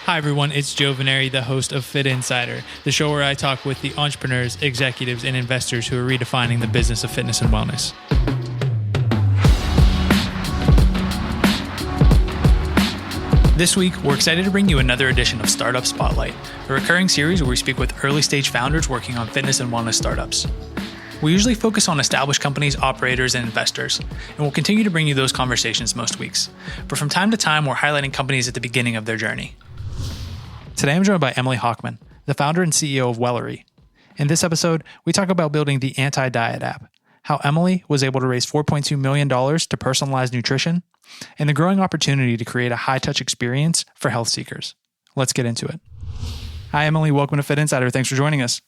Hi, everyone. It's Joe Veneri, the host of Fit Insider, the show where I talk with the entrepreneurs, executives, and investors who are redefining the business of fitness and wellness. This week, we're excited to bring you another edition of Startup Spotlight, a recurring series where we speak with early-stage founders working on fitness and wellness startups. We usually focus on established companies, operators, and investors, and we'll continue to bring you those conversations most weeks. But from time to time, we're highlighting companies at the beginning of their journey. Today, I'm joined by Emily Hochman, the founder and CEO of Wellory. In this episode, we talk about building the anti-diet app, how Emily was able to raise $4.2 million to personalize nutrition, and the growing opportunity to create a high-touch experience for health seekers. Let's get into it. Hi, Emily. Welcome to Fit Insider. Thanks for joining us.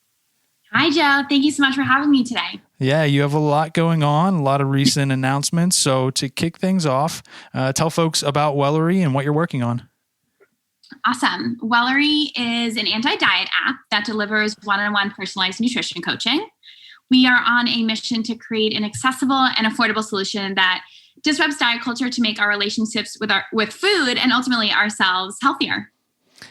Hi, Joe. Thank you so much for having me today. Yeah, you have a lot going on, a lot of recent announcements. So to kick things off, tell folks about Wellory and what you're working on. Awesome. Wellory is an anti-diet app that delivers one-on-one personalized nutrition coaching. We are on a mission to create an accessible and affordable solution that disrupts diet culture to make our relationships with food and ultimately ourselves healthier.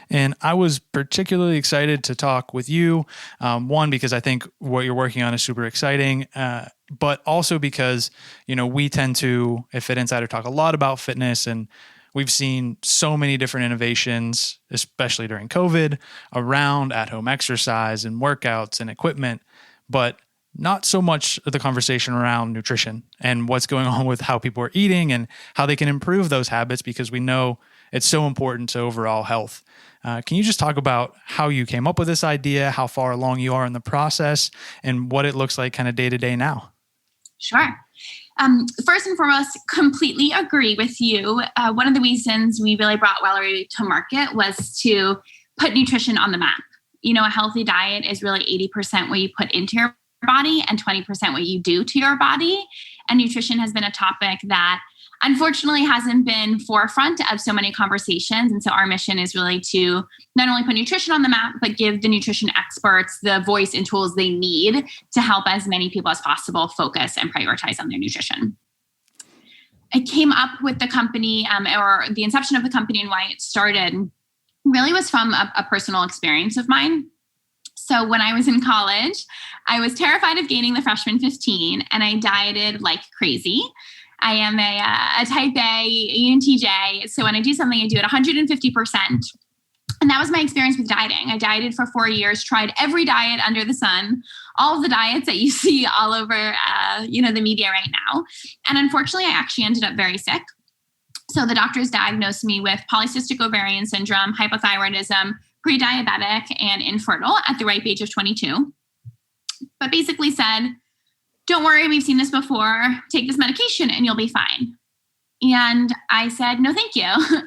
And I was particularly excited to talk with you, one, because I think what you're working on is super exciting, but also because, we tend to, at Fit Insider, talk a lot about fitness, and we've seen so many different innovations, especially during COVID, around at-home exercise and workouts and equipment, but not so much the conversation around nutrition and what's going on with how people are eating and how they can improve those habits, because we know it's so important to overall health. Can you just talk about how you came up with this idea, how far along you are in the process, and what it looks like kind of day to day now? Sure. First and foremost, completely agree with you. One of the reasons we really brought Wellory to market was to put nutrition on the map. A healthy diet is really 80% what you put into your body and 20% what you do to your body. And nutrition has been a topic that unfortunately hasn't been forefront of so many conversations. And so our mission is really to not only put nutrition on the map, but give the nutrition experts the voice and tools they need to help as many people as possible focus and prioritize on their nutrition. I came up with the company, or the inception of the company and why it started really was from a personal experience of mine. So when I was in college, I was terrified of gaining the freshman 15, and I dieted like crazy. I am a type A ENTJ. So when I do something, I do it 150%. And that was my experience with dieting. I dieted for 4 years, tried every diet under the sun, all of the diets that you see all over, the media right now. And unfortunately, I actually ended up very sick. So the doctors diagnosed me with polycystic ovarian syndrome, hypothyroidism, pre-diabetic, and infertile at the ripe age of 22. But basically said, don't worry, we've seen this before. Take this medication and you'll be fine. And I said, no, thank you.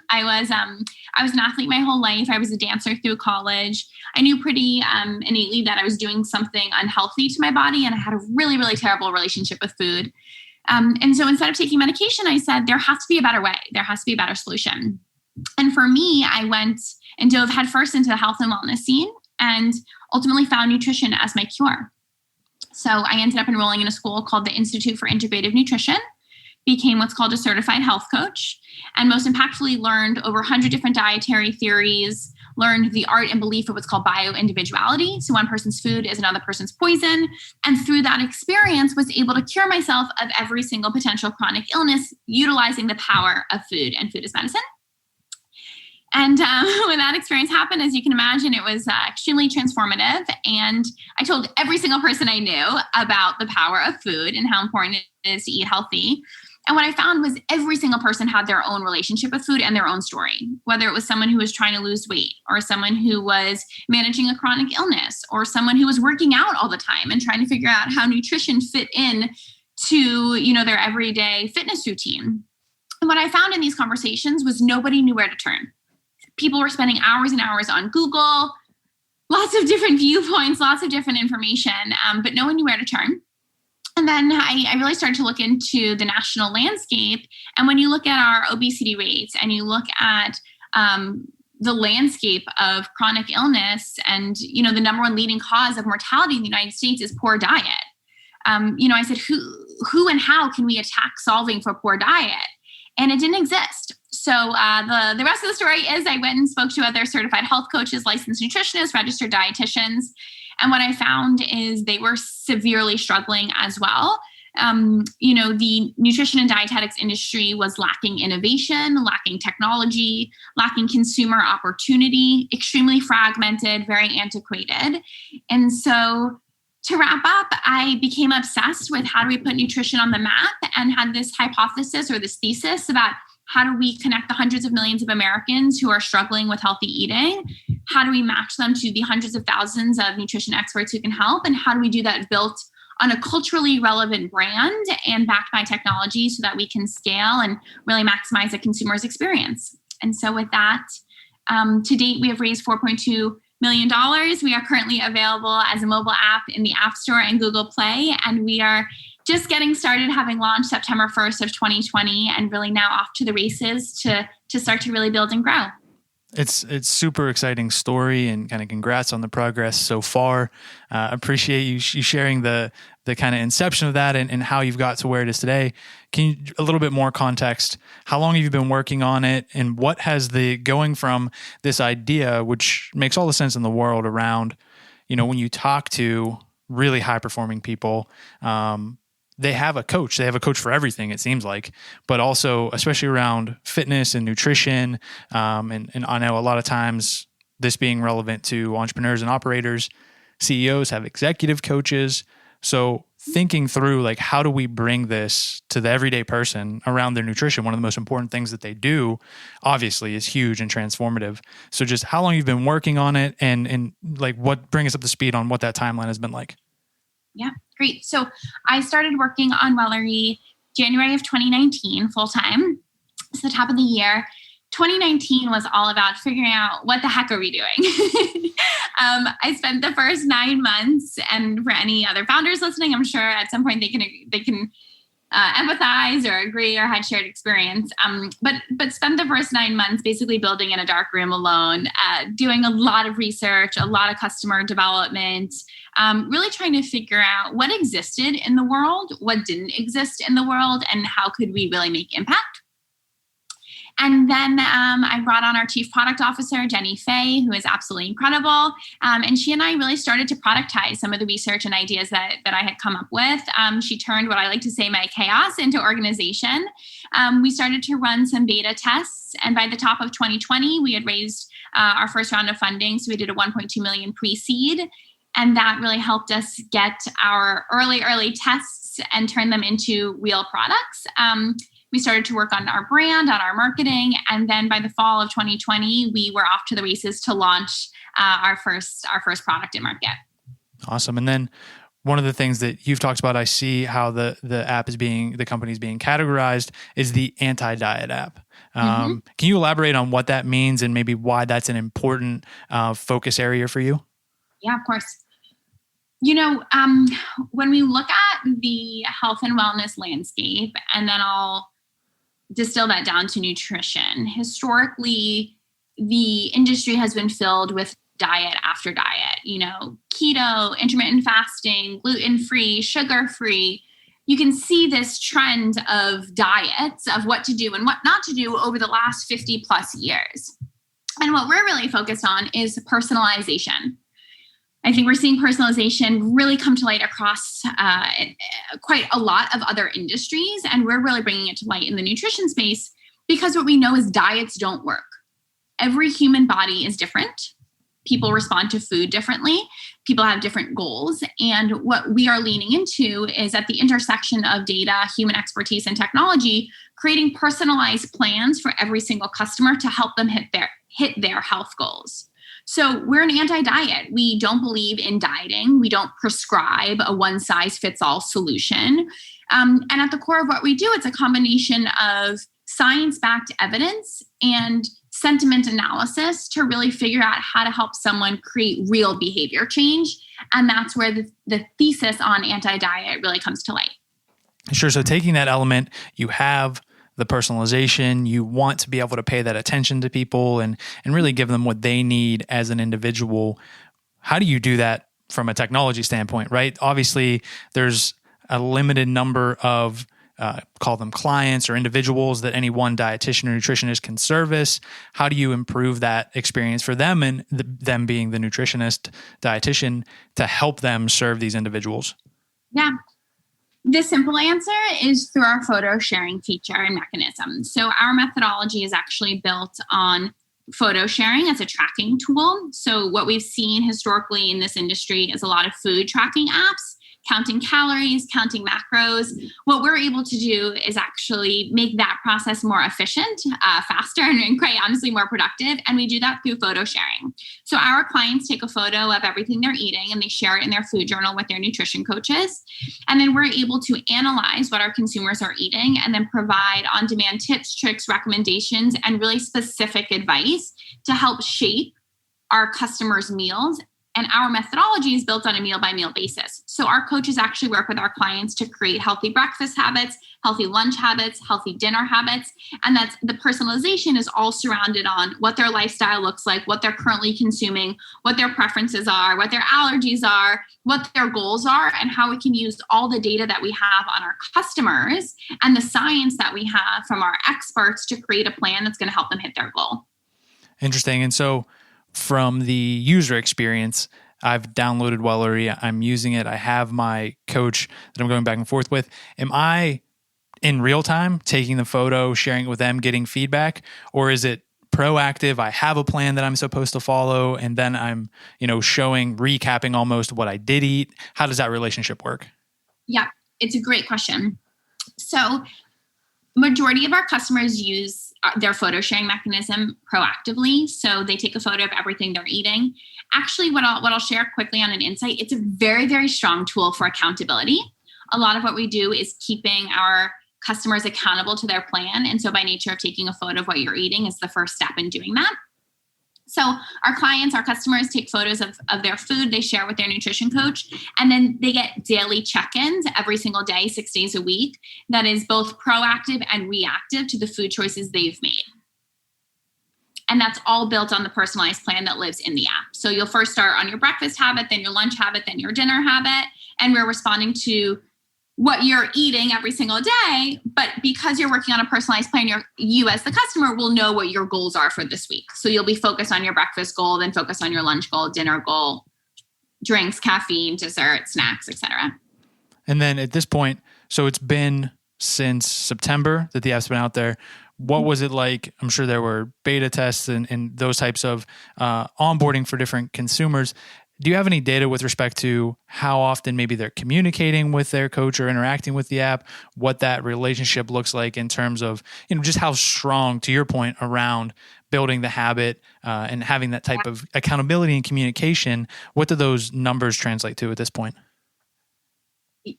I was an athlete my whole life. I was a dancer through college. I knew pretty innately that I was doing something unhealthy to my body, and I had a really, really terrible relationship with food. And so instead of taking medication, I said, there has to be a better way. There has to be a better solution. And for me, I went and dove headfirst into the health and wellness scene and ultimately found nutrition as my cure. So I ended up enrolling in a school called the Institute for Integrative Nutrition, became what's called a certified health coach, and most impactfully learned over 100 different dietary theories, learned the art and belief of what's called bio-individuality. So one person's food is another person's poison. And through that experience, was able to cure myself of every single potential chronic illness, utilizing the power of food and food as medicine. And when that experience happened, as you can imagine, it was extremely transformative. And I told every single person I knew about the power of food and how important it is to eat healthy. And what I found was every single person had their own relationship with food and their own story, whether it was someone who was trying to lose weight, or someone who was managing a chronic illness, or someone who was working out all the time and trying to figure out how nutrition fit in to, their everyday fitness routine. And what I found in these conversations was nobody knew where to turn. People were spending hours and hours on Google, lots of different viewpoints, lots of different information, but no one knew where to turn. And then I really started to look into the national landscape. And when you look at our obesity rates and you look at the landscape of chronic illness and, the number one leading cause of mortality in the United States is poor diet. I said, who and how can we attack solving for poor diet? And it didn't exist. So So the rest of the story is I went and spoke to other certified health coaches, licensed nutritionists, registered dietitians. And what I found is they were severely struggling as well. The nutrition and dietetics industry was lacking innovation, lacking technology, lacking consumer opportunity, extremely fragmented, very antiquated. And so to wrap up, I became obsessed with how do we put nutrition on the map, and had this hypothesis or this thesis about how do we connect the hundreds of millions of Americans who are struggling with healthy eating? How do we match them to the hundreds of thousands of nutrition experts who can help? And how do we do that built on a culturally relevant brand and backed by technology so that we can scale and really maximize the consumer's experience? And so with that, to date, we have raised $4.2 million. We are currently available as a mobile app in the App Store and Google Play. And we are just getting started, having launched September 1st of 2020, and really now off to the races to start to really build and grow. It's super exciting story, and kind of congrats on the progress so far. Appreciate you sharing the kind of inception of that and how you've got to where it is today. Can you, a little bit more context, how long have you been working on it, and what has the going from this idea, which makes all the sense in the world around, when you talk to really high performing people, they have a coach. They have a coach for everything, it seems like, but also especially around fitness and nutrition. And I know a lot of times this being relevant to entrepreneurs and operators, CEOs have executive coaches. So thinking through, like, how do we bring this to the everyday person around their nutrition? One of the most important things that they do, obviously, is huge and transformative. So just how long you've been working on it, and like, what, bring us up to speed on what that timeline has been like. Yeah, great. So I started working on Wellory January of 2019 full-time. It's the top of the year. 2019 was all about figuring out what the heck are we doing? I spent the first 9 months, and for any other founders listening, I'm sure at some point they can empathize or agree or had shared experience. But spent the first 9 months basically building in a dark room alone, doing a lot of research, a lot of customer development, really trying to figure out what existed in the world, what didn't exist in the world, and how could we really make impact. And then I brought on our chief product officer, Jenny Fay, who is absolutely incredible. And she and I really started to productize some of the research and ideas that I had come up with. She turned what I like to say my chaos into organization. We started to run some beta tests. And by the top of 2020, we had raised our first round of funding. So we did a 1.2 million pre-seed. And that really helped us get our early tests and turn them into real products. We started to work on our brand, on our marketing, and then by the fall of 2020, we were off to the races to launch our first product in market. Awesome. And then one of the things that you've talked about, I see how the app is the company's being categorized, is the anti-diet app. Can you elaborate on what that means and maybe why that's an important focus area for you? Yeah, of course. When we look at the health and wellness landscape, and then I'll distill that down to nutrition. Historically, the industry has been filled with diet after diet, keto, intermittent fasting, gluten-free, sugar-free. You can see this trend of diets, of what to do and what not to do over the last 50 plus years. And what we're really focused on is personalization. I think we're seeing personalization really come to light across quite a lot of other industries. And we're really bringing it to light in the nutrition space because what we know is diets don't work. Every human body is different. People respond to food differently. People have different goals. And what we are leaning into is at the intersection of data, human expertise, and technology, creating personalized plans for every single customer to help them hit their health goals. So we're an anti-diet. We don't believe in dieting. We don't prescribe a one-size-fits-all solution. And at the core of what we do, it's a combination of science-backed evidence and sentiment analysis to really figure out how to help someone create real behavior change. And that's where the thesis on anti-diet really comes to light. Sure. So taking that element, you have the personalization, you want to be able to pay that attention to people and really give them what they need as an individual. How do you do that from a technology standpoint, right? Obviously, there's a limited number of call them clients or individuals that any one dietitian or nutritionist can service? How do you improve that experience for them and them being the nutritionist, dietitian, to help them serve these individuals? Yeah. The simple answer is through our photo sharing feature and mechanism. So our methodology is actually built on photo sharing as a tracking tool. So what we've seen historically in this industry is a lot of food tracking apps, counting calories, counting macros. What we're able to do is actually make that process more efficient, faster, and quite honestly more productive. And we do that through photo sharing. So our clients take a photo of everything they're eating and they share it in their food journal with their nutrition coaches. And then we're able to analyze what our consumers are eating and then provide on-demand tips, tricks, recommendations, and really specific advice to help shape our customers' meals. And our methodology is built on a meal-by-meal basis. So our coaches actually work with our clients to create healthy breakfast habits, healthy lunch habits, healthy dinner habits. And that's the personalization is all surrounded on what their lifestyle looks like, what they're currently consuming, what their preferences are, what their allergies are, what their goals are, and how we can use all the data that we have on our customers and the science that we have from our experts to create a plan that's going to help them hit their goal. Interesting. And so from the user experience, I've downloaded Wellory. I'm using it. I have my coach that I'm going back and forth with. Am I in real time taking the photo, sharing it with them, getting feedback? Or is it proactive? I have a plan that I'm supposed to follow, and then I'm, recapping almost what I did eat. How does that relationship work? Yeah, it's a great question. So majority of our customers use their photo sharing mechanism proactively. So they take a photo of everything they're eating. Actually, what I'll share quickly on an insight, it's a very, very strong tool for accountability. A lot of what we do is keeping our customers accountable to their plan. And so by nature of taking a photo of what you're eating is the first step in doing that. So our clients, our customers take photos of their food, they share with their nutrition coach, and then they get daily check-ins every single day, 6 days a week, that is both proactive and reactive to the food choices they've made. And that's all built on the personalized plan that lives in the app. So you'll first start on your breakfast habit, then your lunch habit, then your dinner habit, and we're responding to what you're eating every single day. But because you're working on a personalized plan, you as the customer will know what your goals are for this week. So you'll be focused on your breakfast goal, then focus on your lunch goal, dinner goal, drinks, caffeine, dessert, snacks, etc. And then at this point, so it's been since September that the app's been out there. What was it like? I'm sure there were beta tests and those types of onboarding for different consumers. Do you have any data with respect to how often maybe they're communicating with their coach or interacting with the app, what that relationship looks like in terms of, just how strong, to your point, around building the habit and having that type of accountability and communication? What do those numbers translate to at this point?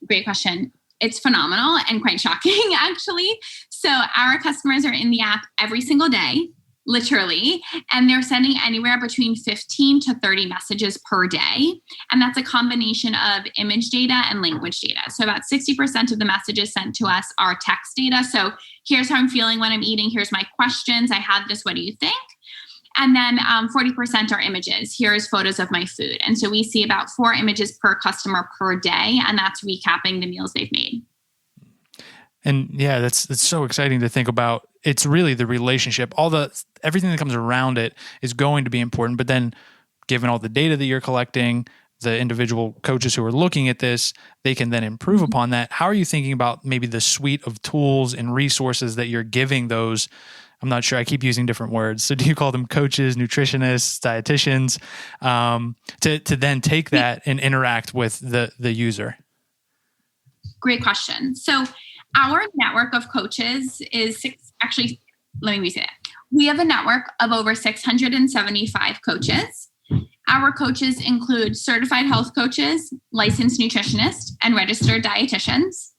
Great question. It's phenomenal and quite shocking, actually. So our customers are in the app every single day, literally, and they're sending anywhere between 15 to 30 messages per day. And that's a combination of image data and language data. So about 60% of the messages sent to us are text data. So here's how I'm feeling when I'm eating. Here's my questions. I had this. What do you think? And then 40% are images. Here's photos of my food. And so we see about 4 images per customer per day, and that's recapping the meals they've made. And yeah, that's so exciting to think about. It's really the relationship. Everything that comes around it is going to be important. But then given all the data that you're collecting, the individual coaches who are looking at this, they can then improve upon that. How are you thinking about maybe the suite of tools and resources that you're giving those? I'm not sure. I keep using different words. So do you call them coaches, nutritionists, dietitians, to then take that and interact with the user? Great question. So our network of coaches is let me restate that. We have a network of over 675 coaches. Our coaches include certified health coaches, licensed nutritionists, and registered dietitians.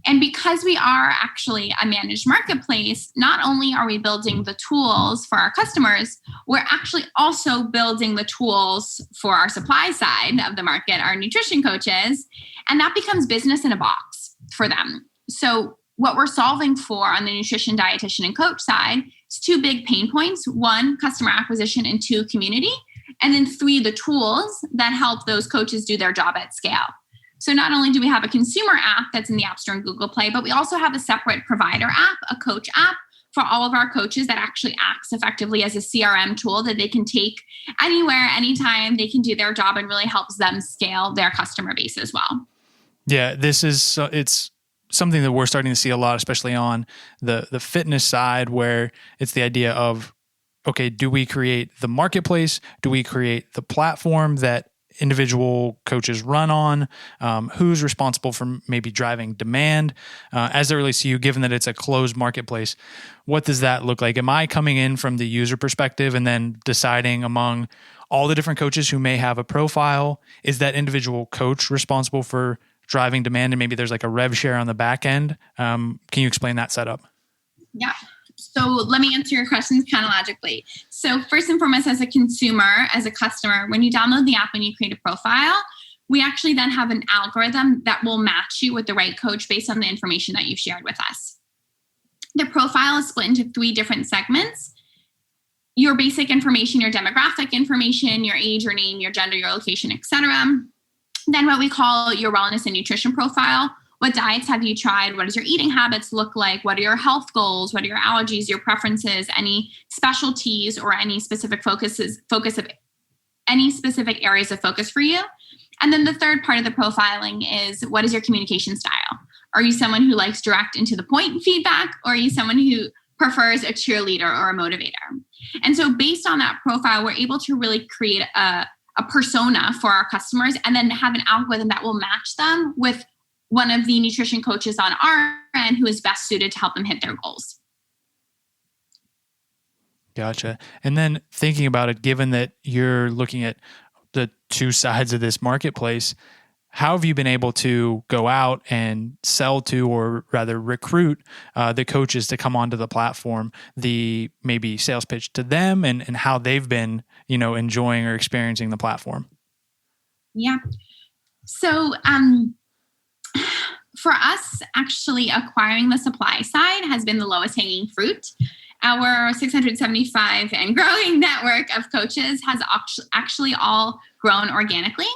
And because we are actually a managed marketplace, not only are we building the tools for our customers, we're actually also building the tools for our supply side of the market, our nutrition coaches, and that becomes business in a box for them. So what we're solving for on the nutrition, dietitian, and coach side is 2 big pain points. 1, customer acquisition, and 2, community. And then 3, the tools that help those coaches do their job at scale. So not only do we have a consumer app that's in the App Store and Google Play, but we also have a separate provider app, a coach app for all of our coaches that actually acts effectively as a CRM tool that they can take anywhere, anytime. They can do their job and really helps them scale their customer base as well. Yeah, it's something that we're starting to see a lot, especially on the fitness side, where it's the idea of, okay, do we create the marketplace? Do we create the platform that individual coaches run on? Who's responsible for maybe driving demand? As it relates to you, given that it's a closed marketplace, what does that look like? Am I coming in from the user perspective and then deciding among all the different coaches who may have a profile? Is that individual coach responsible for driving demand, and maybe there's like a rev share on the back end? Can you explain that setup? Yeah. So let me answer your questions chronologically. So first and foremost, as a consumer, as a customer, when you download the app and you create a profile, we actually then have an algorithm that will match you with the right coach based on the information that you've shared with us. The profile is split into 3 different segments: your basic information, your demographic information, your age, your name, your gender, your location, etc. Then what we call your wellness and nutrition profile. What diets have you tried? What does your eating habits look like? What are your health goals? What are your allergies, your preferences, any specialties, or any specific focus of any specific areas of focus for you? And then the third part of the profiling is, what is your communication style? Are you someone who likes direct and to the point feedback, or are you someone who prefers a cheerleader or a motivator? And so based on that profile, we're able to really create a persona for our customers, and then have an algorithm that will match them with one of the nutrition coaches on our end who is best suited to help them hit their goals. Gotcha. And then thinking about it, given that you're looking at the 2 sides of this marketplace, how have you been able to go out and sell to, or rather recruit the coaches to come onto the platform, the maybe sales pitch to them, and how they've been, enjoying or experiencing the platform? Yeah. So, for us, actually acquiring the supply side has been the lowest hanging fruit. Our 675 and growing network of coaches has actually all grown organically.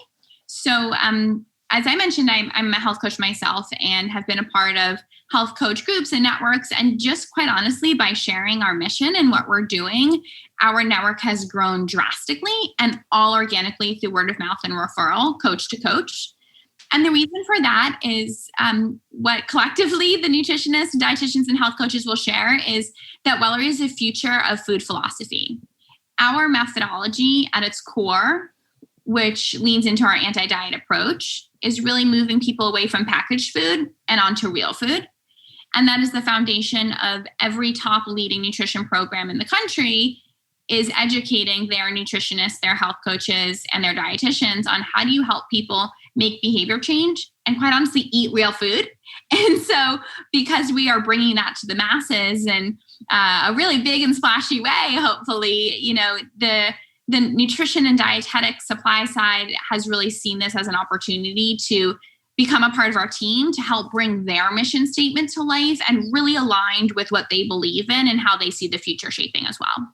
So as I mentioned, I'm a health coach myself and have been a part of health coach groups and networks. And just quite honestly, by sharing our mission and what we're doing, our network has grown drastically, and all organically through word of mouth and referral, coach to coach. And the reason for that is what collectively the nutritionists, dietitians, and health coaches will share is that Wellory is the future of food philosophy. Our methodology at its core, which leans into our anti-diet approach, is really moving people away from packaged food and onto real food. And that is the foundation of every top leading nutrition program in the country, is educating their nutritionists, their health coaches, and their dietitians on how do you help people make behavior change and, quite honestly, eat real food. And so because we are bringing that to the masses in a really big and splashy way, hopefully, the nutrition and dietetic supply side has really seen this as an opportunity to become a part of our team to help bring their mission statement to life, and really aligned with what they believe in and how they see the future shaping as well.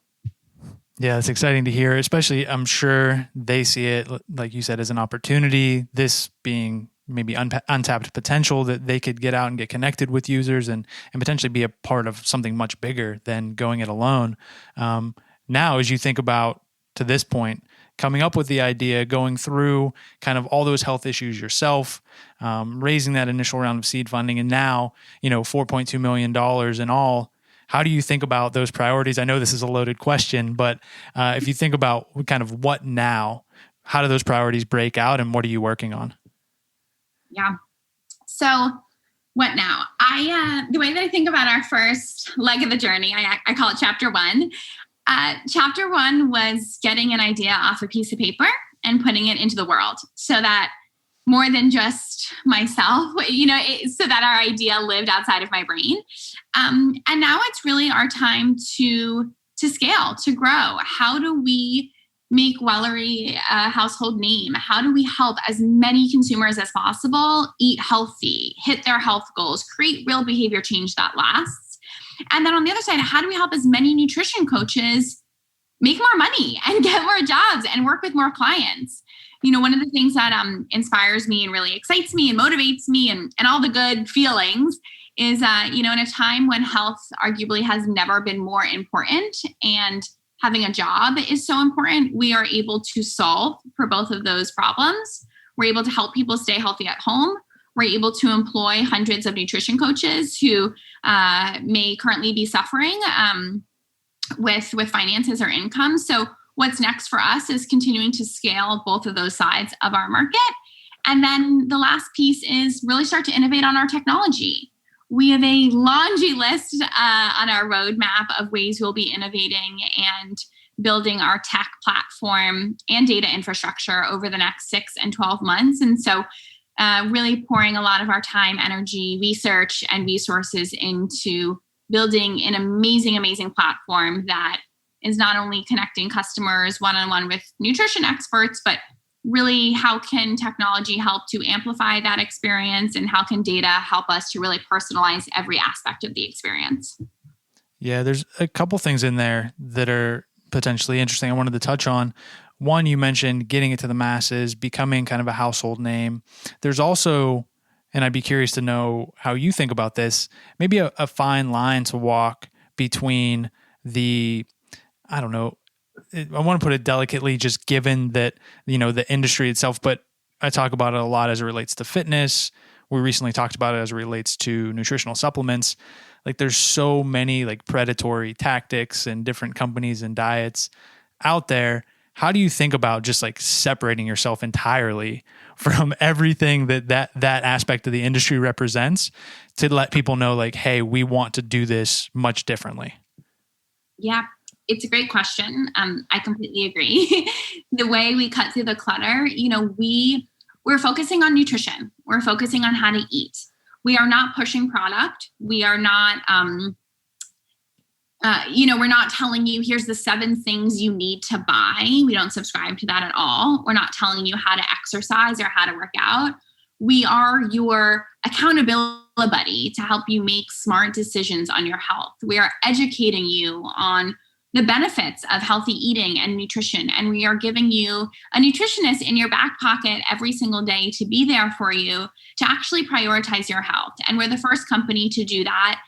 Yeah, it's exciting to hear, especially I'm sure they see it, like you said, as an opportunity, this being maybe untapped potential that they could get out and get connected with users and potentially be a part of something much bigger than going it alone. Now, as you think about to this point, coming up with the idea, going through kind of all those health issues yourself, raising that initial round of seed funding, and now, $4.2 million in all. How do you think about those priorities? I know this is a loaded question, but if you think about kind of what now, how do those priorities break out, and what are you working on? Yeah. So what now? The way that I think about our first leg of the journey, I call it chapter 1. Chapter 1 was getting an idea off a piece of paper and putting it into the world, so that more than just myself, so that our idea lived outside of my brain. And now it's really our time to scale, to grow. How do we make Wellory a household name? How do we help as many consumers as possible eat healthy, hit their health goals, create real behavior change that lasts? And then on the other side, how do we help as many nutrition coaches make more money and get more jobs and work with more clients. One of the things that inspires me and really excites me and motivates me and all the good feelings is, in a time when health arguably has never been more important and having a job is so important, we are able to solve for both of those problems. We're able to help people stay healthy at home. We're able to employ hundreds of nutrition coaches who may currently be suffering with finances or income. So what's next for us is continuing to scale both of those sides of our market. And then the last piece is really start to innovate on our technology. We have a laundry list on our roadmap of ways we'll be innovating and building our tech platform and data infrastructure over the next 6 and 12 months. And so really pouring a lot of our time, energy, research, and resources into building an amazing, amazing platform that is not only connecting customers one-on-one with nutrition experts, but really how can technology help to amplify that experience, and how can data help us to really personalize every aspect of the experience? Yeah, there's a couple things in there that are potentially interesting I wanted to touch on. One, you mentioned getting it to the masses, becoming kind of a household name. There's also, and I'd be curious to know how you think about this, maybe a fine line to walk between the, I don't know, I want to put it delicately, just given that, the industry itself, but I talk about it a lot as it relates to fitness. We recently talked about it as it relates to nutritional supplements. Like there's so many like predatory tactics and different companies and diets out there. How do you think about just like separating yourself entirely from everything that aspect of the industry represents to let people know like, hey, we want to do this much differently? Yeah. It's a great question. I completely agree. The way we cut through the clutter, we're focusing on nutrition. We're focusing on how to eat. We are not pushing product. We are not, we're not telling you, here's the 7 things you need to buy. We don't subscribe to that at all. We're not telling you how to exercise or how to work out. We are your accountability buddy to help you make smart decisions on your health. We are educating you on the benefits of healthy eating and nutrition. And we are giving you a nutritionist in your back pocket every single day to be there for you to actually prioritize your health. And we're the first company to do that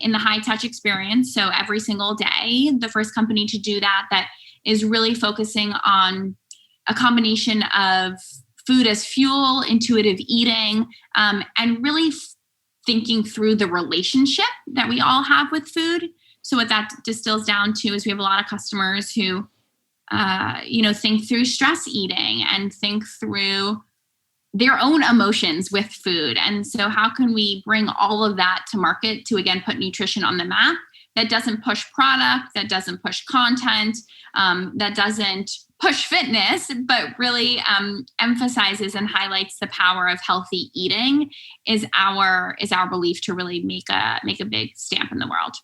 in the high touch experience. So every single day, the first company to do that is really focusing on a combination of food as fuel, intuitive eating, and really thinking through the relationship that we all have with food. So what that distills down to is we have a lot of customers who, think through stress eating and think through their own emotions with food. And so how can we bring all of that to market to, again, put nutrition on the map that doesn't push product, that doesn't push content, that doesn't push fitness, but really emphasizes and highlights the power of healthy eating is our belief to really make a big stamp in the world.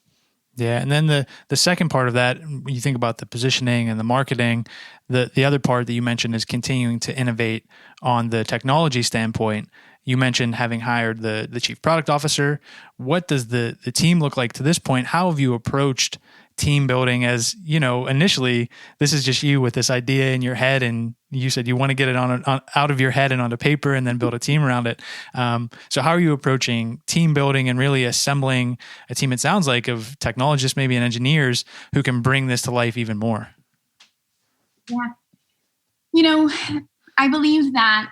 Yeah. And then the second part of that, you think about the positioning and the marketing, the other part that you mentioned is continuing to innovate on the technology standpoint. You mentioned having hired the chief product officer. What does the team look like to this point? How have you approached team building? As initially this is just you with this idea in your head, and you said you want to get it on out of your head and onto paper and then build a team around it. So how are you approaching team building and really assembling a team, it sounds like, of technologists maybe and engineers who can bring this to life even more? Yeah. I believe that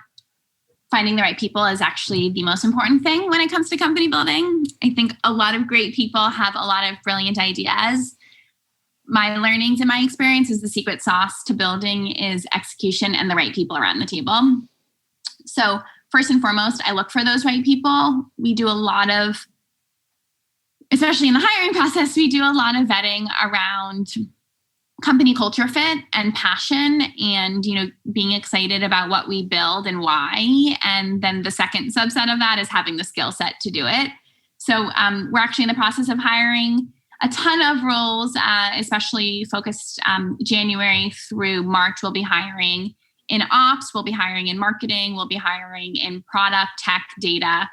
finding the right people is actually the most important thing when it comes to company building. I think a lot of great people have a lot of brilliant ideas. My learnings and my experience is the secret sauce to building is execution and the right people around the table. So first and foremost, I look for those right people. We do a lot of, especially in the hiring process, we do a lot of vetting around company culture fit and passion and, being excited about what we build and why. And then the second subset of that is having the skill set to do it. So we're actually in the process of hiring a ton of roles, especially focused January through March. We'll be hiring in ops, we'll be hiring in marketing, we'll be hiring in product, tech, data,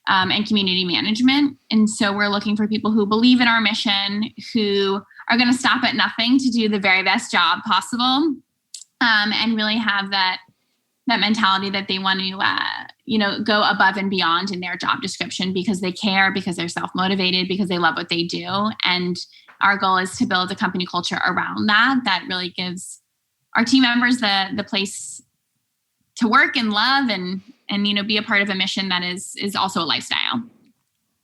and community management. And so we're looking for people who believe in our mission, who are going to stop at nothing to do the very best job possible, and really have that mentality that they want to, go above and beyond in their job description because they care, because they're self-motivated, because they love what they do. And our goal is to build a company culture around that really gives our team members the place to work and love and be a part of a mission that is also a lifestyle.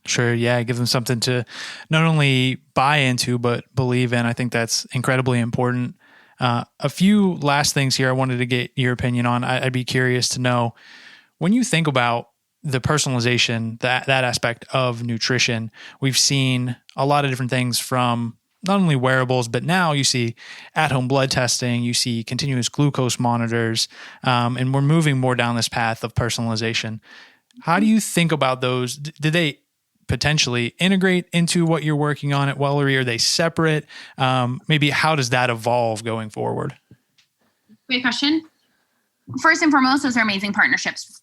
Sure. Yeah. Give them something to not only buy into, but believe in. I think that's incredibly important. A few last things here I wanted to get your opinion on. I'd be curious to know, when you think about the personalization, that aspect of nutrition, we've seen a lot of different things from not only wearables, but now you see at-home blood testing, you see continuous glucose monitors, and we're moving more down this path of personalization. How do you think about those? Did they potentially integrate into what you're working on at Wellory? Are they separate? Maybe how does that evolve going forward? Great question. First and foremost, those are amazing partnerships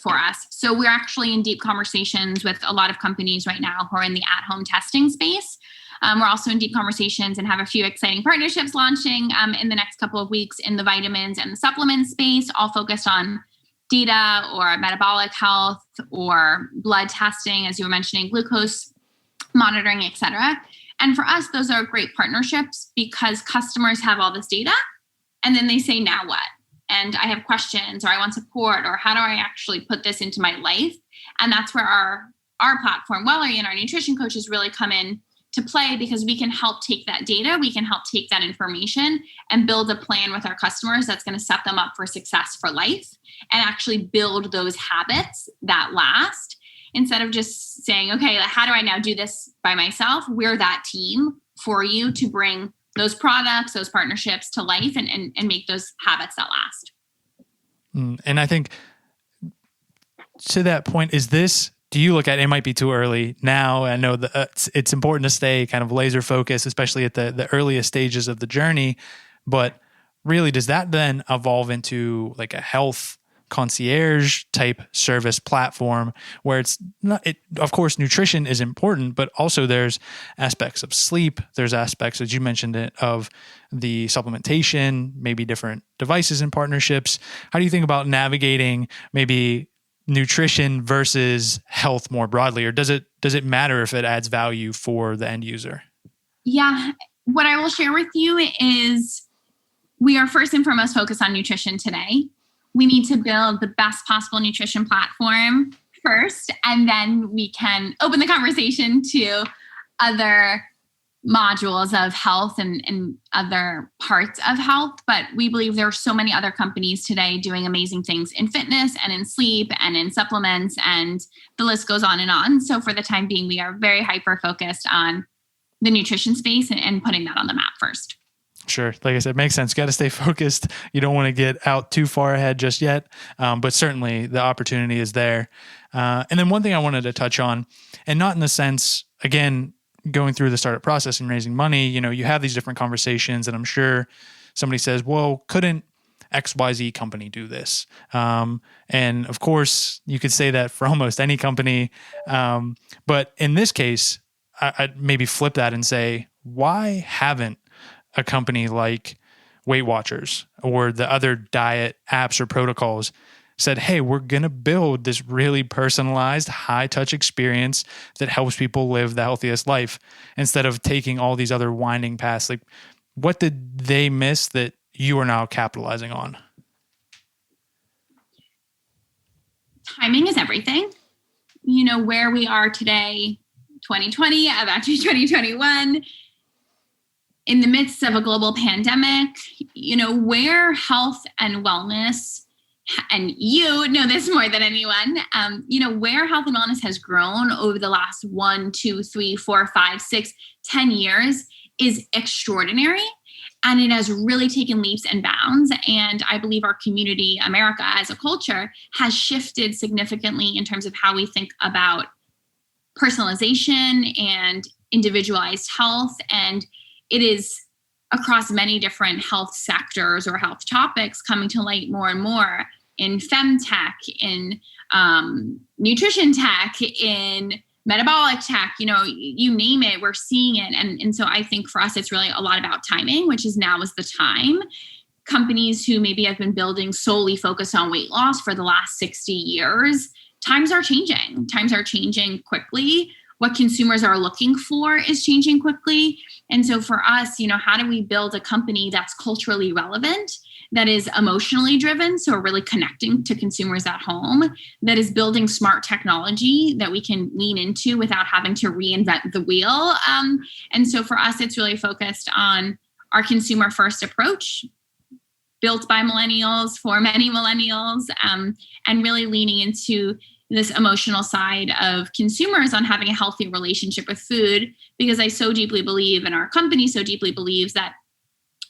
for us. So we're actually in deep conversations with a lot of companies right now who are in the at-home testing space. We're also in deep conversations and have a few exciting partnerships launching in the next couple of weeks in the vitamins and the supplement space, all focused on data or metabolic health or blood testing, as you were mentioning, glucose monitoring, et cetera. And for us, those are great partnerships because customers have all this data and then they say, now what? And I have questions, or I want support, or how do I actually put this into my life? And that's where our platform, Wellory, and our nutrition coaches really come in to play, because we can help take that data, we can help take that information and build a plan with our customers that's going to set them up for success for life and actually build those habits that last, instead of just saying, okay, how do I now do this by myself? We're that team for you to bring those products, those partnerships to life and make those habits that last. And I think to that point, do you look at it might be too early now? I know that it's important to stay kind of laser focused, especially at the earliest stages of the journey. But really, does that then evolve into like a health concierge type service platform where it's not, of course, nutrition is important, but also there's aspects of sleep. There's aspects, as you mentioned it, of the supplementation, maybe different devices and partnerships. How do you think about navigating maybe nutrition versus health more broadly, or does it matter if it adds value for the end user? Yeah. What I will share with you is we are first and foremost focused on nutrition today. We need to build the best possible nutrition platform first, and then we can open the conversation to other modules of health and other parts of health. But we believe there are so many other companies today doing amazing things in fitness and in sleep and in supplements, and the list goes on and on. So for the time being, we are very hyper-focused on the nutrition space and putting that on the map first. Sure. Like I said, makes sense. Got to stay focused. You don't want to get out too far ahead just yet. But certainly the opportunity is there. And then one thing I wanted to touch on, and not in the sense, again, going through the startup process and raising money, you have these different conversations, and I'm sure somebody says, well, couldn't XYZ company do this? And of course you could say that for almost any company. But in this case, I'd maybe flip that and say, why haven't a company like Weight Watchers or the other diet apps or protocols said, hey, we're going to build this really personalized, high-touch experience that helps people live the healthiest life, instead of taking all these other winding paths? Like, what did they miss that you are now capitalizing on? Timing is everything. Where we are today, 2020, about 2021, in the midst of a global pandemic, where health and wellness, and you know this more than anyone, where health and wellness has grown over the last 1, 2, 3, 4, 5, 6, 10 years is extraordinary. And it has really taken leaps and bounds. And I believe our community, America as a culture, has shifted significantly in terms of how we think about personalization and individualized health. And it is across many different health sectors or health topics coming to light more and more in femtech, in nutrition tech, in metabolic tech, you name it, we're seeing it. And so I think for us, it's really a lot about timing, which is now is the time. Companies who maybe have been building solely focused on weight loss for the last 60 years, times are changing. Times are changing quickly. What consumers are looking for is changing quickly. And so for us, how do we build a company that's culturally relevant, that is emotionally driven, so we're really connecting to consumers at home, that is building smart technology that we can lean into without having to reinvent the wheel. And so for us, it's really focused on our consumer first approach, built by millennials for many millennials, and really leaning into this emotional side of consumers on having a healthy relationship with food, because I so deeply believe, and our company so deeply believes, that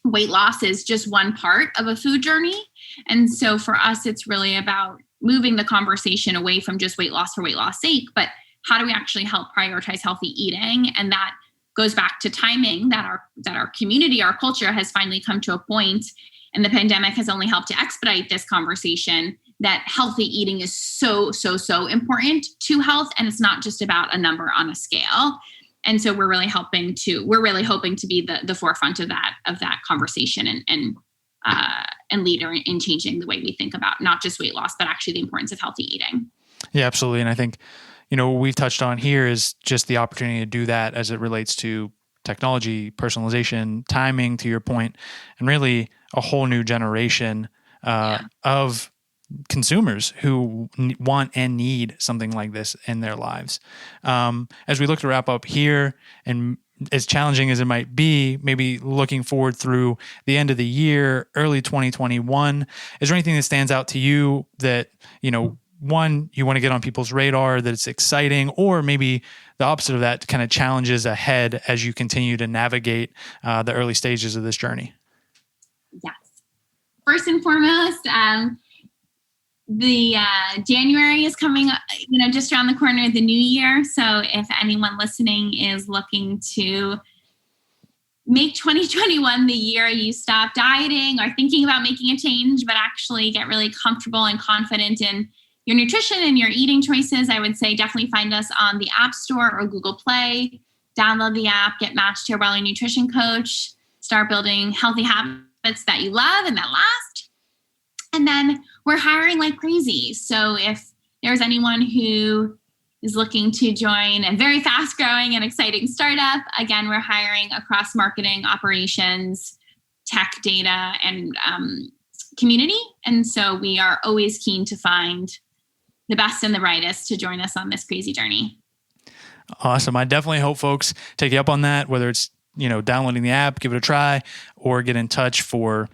weight loss is just one part of a food journey. And so for us, it's really about moving the conversation away from just weight loss for weight loss sake, but how do we actually help prioritize healthy eating? And that goes back to timing, that our community, our culture has finally come to a point, and the pandemic has only helped to expedite this conversation, that healthy eating is so important to health. And it's not just about a number on a scale. And so we're really hoping to be the forefront of that conversation and leader in changing the way we think about not just weight loss, but actually the importance of healthy eating. Yeah, absolutely. And I think, what we've touched on here is just the opportunity to do that as it relates to technology, personalization, timing, to your point, and really a whole new generation of consumers who want and need something like this in their lives. As we look to wrap up here, and as challenging as it might be, maybe looking forward through the end of the year, early 2021, is there anything that stands out to you that, one, you want to get on people's radar, that it's exciting, or maybe the opposite of that, kind of challenges ahead as you continue to navigate the early stages of this journey? Yes. First and foremost, the January is coming, just around the corner of the new year. So if anyone listening is looking to make 2021 the year you stop dieting or thinking about making a change, but actually get really comfortable and confident in your nutrition and your eating choices, I would say definitely find us on the App Store or Google Play. Download the app, get matched to your Wellory nutrition coach, start building healthy habits that you love and that last. And then we're hiring like crazy. So if there's anyone who is looking to join a very fast growing and exciting startup, again, we're hiring across marketing, operations, tech, data, and community. And so we are always keen to find the best and the brightest to join us on this crazy journey. Awesome. I definitely hope folks take you up on that, whether it's downloading the app, give it a try, or get in touch for,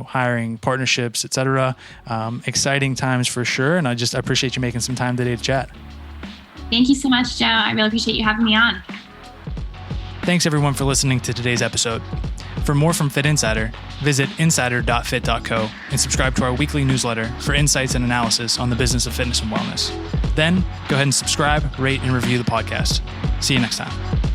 hiring partnerships, et cetera. Exciting times for sure. And I appreciate you making some time today to chat. Thank you so much, Joe. I really appreciate you having me on. Thanks everyone for listening to today's episode. For more from Fit Insider, visit insider.fit.co and subscribe to our weekly newsletter for insights and analysis on the business of fitness and wellness. Then go ahead and subscribe, rate, and review the podcast. See you next time.